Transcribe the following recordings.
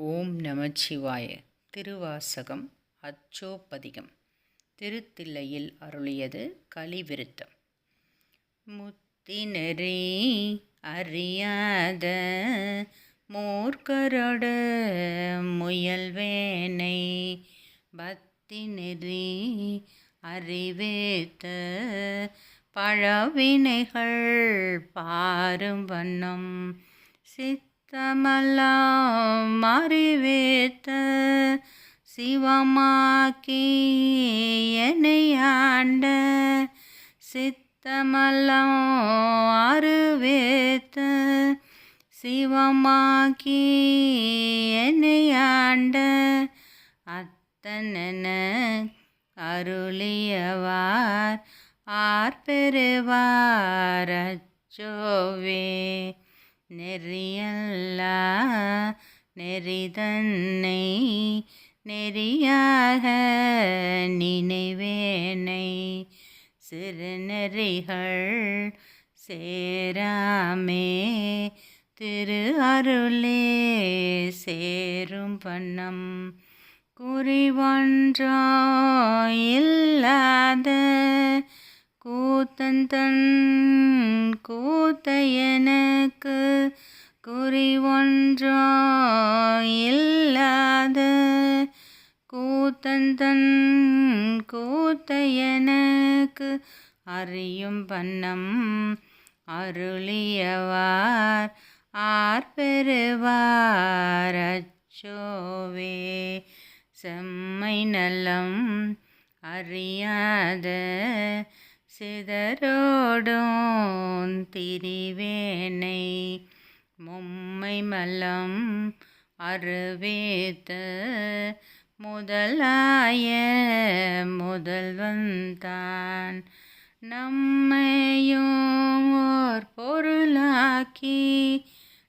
ஓம் நமச்சிவாய. திருவாசகம் அச்சோப்பதிகம். திருத்தில்லையில் அருளியது கலிவிருத்தம். முத்தினரே அறியாத மூர்க்கரொடு முயல்வேனை பத்தினரே அறிவேத்த பழவினைகள் பாரும் வண்ணம் சித்தமெல்லாம் அறிவேத்த சிவமாக்கி என்னை ஆண்ட சித்தமெல்லாம் அறிவேத்த சிவமாக்கி என்னை ஆண்ட அத்தனென அருளியவார் ஆர்பெறுவார் அச்சோவே. நெறியல்லா நெறிதன்னை நெறியாக நினைவேனை சிறுநெறிகள் சேராமே திரு அருளே சேரும் வண்ணம் குறிவொன்றோ இல்லாத கூத்தன் கூத்தையனுக்கு குறிவொன்றோ இல்லாத கூத்தன் கூத்தையனுக்கு அறியும் வண்ணம் அருளியவார் ஆர்பெறுவார் அச்சோவே. செம்மை நலம் அறியாத சிதறோடும் திரிவேனை மும்மை மல்லம் அருவேத்த முதலாய முதல்வந்தான் நம்மையும் ஓர் பொருளாக்கி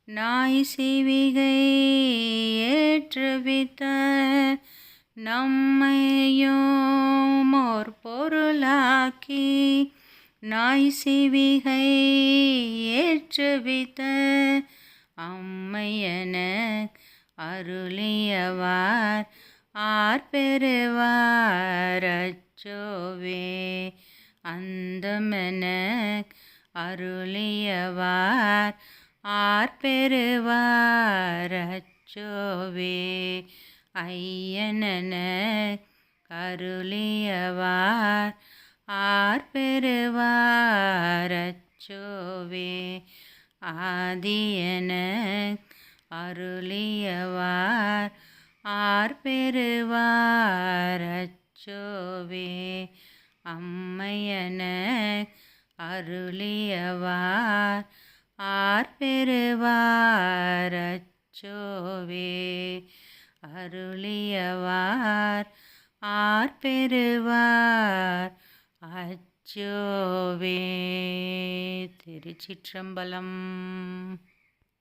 நாய் சிவிகை ஏற்றுவித்த நம்மையும் ஓர் பொருளாக்கி நாய் சிவிகை ஏற்றுவித்த அம்மையன அருளியவார் ஆர்பெறுவார் அச்சோவே. அந்தமென அருளியவார் ஆர்பெறுவார் அச்சோவே. ஐயனென அருளியவார் ஆர்பெறுவார் அச்சோவே. ஆதியென அருளியவார் ஆர்பெறுவார் அச்சோவே. அம்மையென அருளியவார் ஆர்பெறுவார் அச்சோவே. அருளியவார் ஆர்பெறுவார் அச்சோவே. திருச்சிற்றம்பலம்.